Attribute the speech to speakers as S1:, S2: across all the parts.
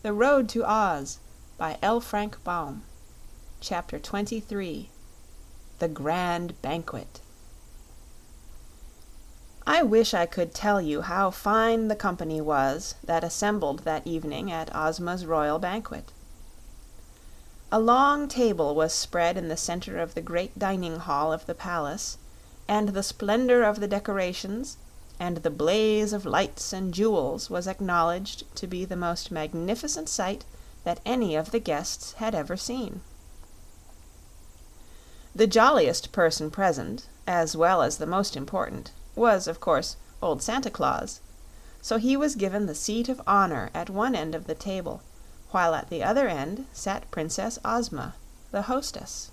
S1: The Road to Oz, by L. Frank Baum. Chapter 23. The Grand Banquet. I wish I could tell you how fine the company was that assembled that evening at Ozma's royal banquet. A long table was spread in the center of the great dining hall of the palace, and the splendor of the decorations and the blaze of lights and jewels was acknowledged to be the most magnificent sight that any of the guests had ever seen. The jolliest person present, as well as the most important, was, of course, old Santa Claus, so he was given the seat of honor at one end of the table, while at the other end sat Princess Ozma, the hostess.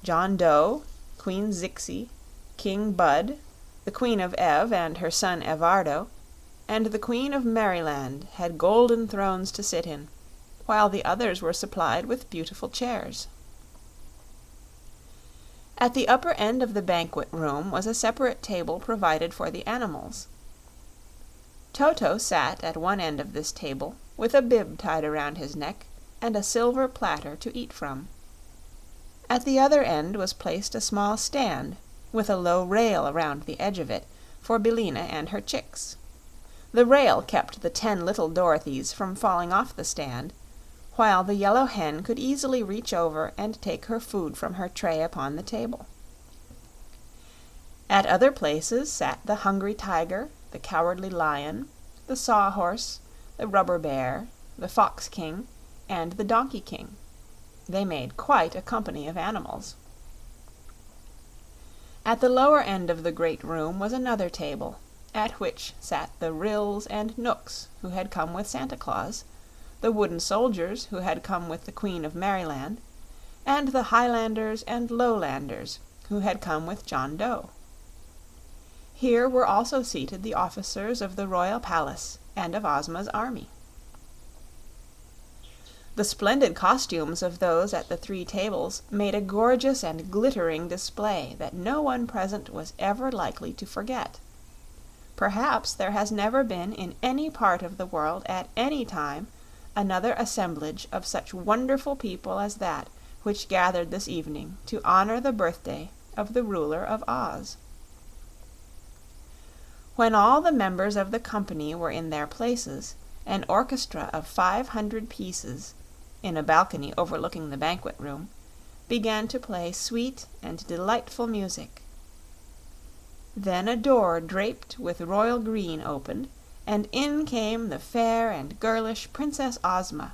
S1: John Dough, Queen Zixi, King Bud, the Queen of Ev and her son Evardo, and the Queen of Merryland had golden thrones to sit in, while the others were supplied with beautiful chairs. At the upper end of the banquet room was a separate table provided for the animals. Toto sat at one end of this table, with a bib tied around his neck and a silver platter to eat from. At the other end was placed a small stand, with a low rail around the edge of it, for Billina and her chicks. The rail kept the 10 little Dorothys from falling off the stand, while the yellow hen could easily reach over and take her food from her tray upon the table. At other places sat the Hungry Tiger, the Cowardly Lion, the Sawhorse, the Rubber Bear, the Fox King, and the Donkey King. They made quite a company of animals. At the lower end of the great room was another table, at which sat the Ryls and Knooks who had come with Santa Claus, the wooden soldiers who had come with the Queen of Merryland, and the Highlanders and Lowlanders who had come with John Dough. Here were also seated the officers of the royal palace and of Ozma's army. The splendid costumes of those at the 3 tables made a gorgeous and glittering display that no one present was ever likely to forget. Perhaps there has never been in any part of the world at any time another assemblage of such wonderful people as that which gathered this evening to honor the birthday of the ruler of Oz. When all the members of the company were in their places, an orchestra of 500 pieces, in a balcony overlooking the banquet room, began to play sweet and delightful music. Then a door draped with royal green opened, and in came the fair and girlish Princess Ozma,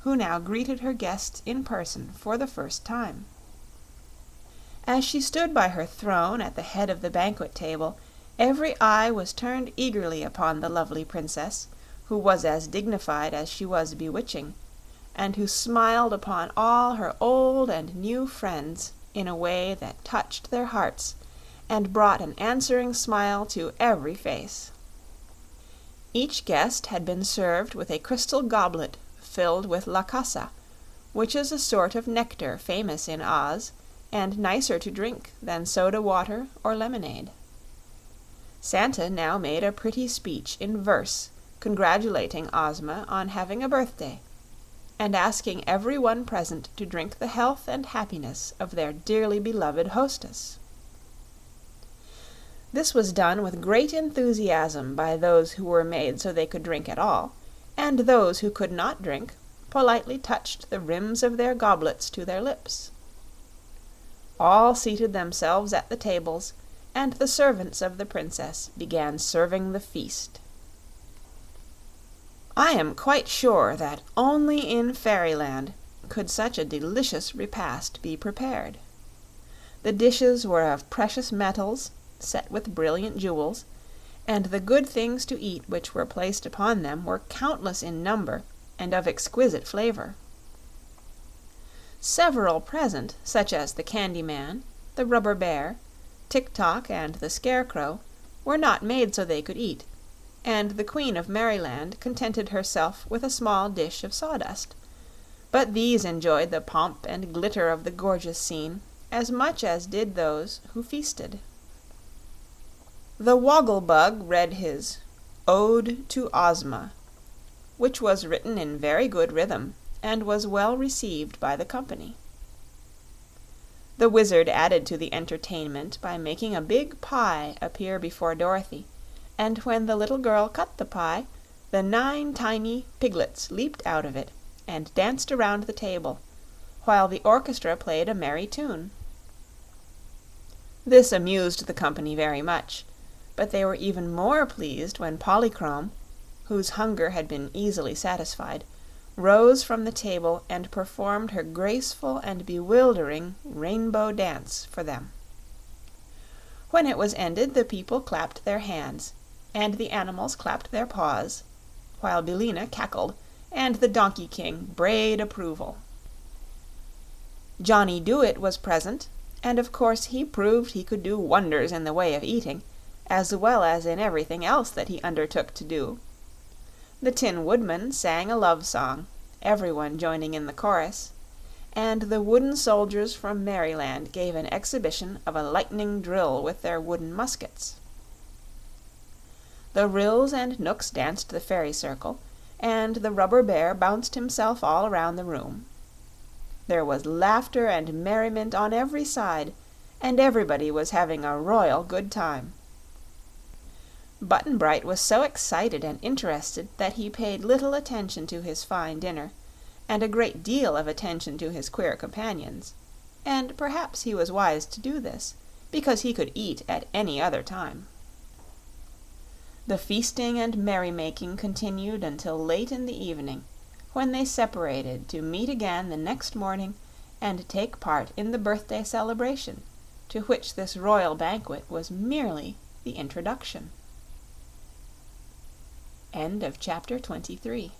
S1: who now greeted her guests in person for the first time. As she stood by her throne at the head of the banquet table, every eye was turned eagerly upon the lovely princess, who was as dignified as she was bewitching, and who smiled upon all her old and new friends in a way that touched their hearts and brought an answering smile to every face. Each guest had been served with a crystal goblet filled with lacasa, which is a sort of nectar famous in Oz and nicer to drink than soda water or lemonade. Santa now made a pretty speech in verse congratulating Ozma on having a birthday, and asking every one present to drink the health and happiness of their dearly beloved hostess. This was done with great enthusiasm by those who were made so they could drink at all, and those who could not drink politely touched the rims of their goblets to their lips. All seated themselves at the tables, and the servants of the princess began serving the feast. I am quite sure that only in Fairyland could such a delicious repast be prepared. The dishes were of precious metals, set with brilliant jewels, and the good things to eat which were placed upon them were countless in number and of exquisite flavor. Several present, such as the Candy Man, the Rubber Bear, Tik-Tok, and the Scarecrow, were not made so they could eat, and the Queen of Merryland contented herself with a small dish of sawdust, but these enjoyed the pomp and glitter of the gorgeous scene as much as did those who feasted. The Woggle-Bug read his Ode to Ozma, which was written in very good rhythm and was well received by the company. The Wizard added to the entertainment by making a big pie appear before Dorothy, and when the little girl cut the pie, the 9 tiny piglets leaped out of it and danced around the table, while the orchestra played a merry tune. This amused the company very much, but they were even more pleased when Polychrome, whose hunger had been easily satisfied, rose from the table and performed her graceful and bewildering rainbow dance for them. When it was ended, the people clapped their hands, and the animals clapped their paws, while Billina cackled and the Donkey King brayed approval. Johnny Dooit was present, and of course he proved he could do wonders in the way of eating, as well as in everything else that he undertook to do. The Tin Woodman sang a love song, everyone joining in the chorus, and the wooden soldiers from Merryland gave an exhibition of a lightning drill with their wooden muskets. The Ryls and Knooks danced the fairy circle, and the Rubber Bear bounced himself all around the room. There was laughter and merriment on every side, and everybody was having a royal good time. Button-Bright was so excited and interested that he paid little attention to his fine dinner, and a great deal of attention to his queer companions; and perhaps he was wise to do this, because he could eat at any other time. The feasting and merrymaking continued until late in the evening, when they separated to meet again the next morning and take part in the birthday celebration, to which this royal banquet was merely the introduction. End of chapter 23.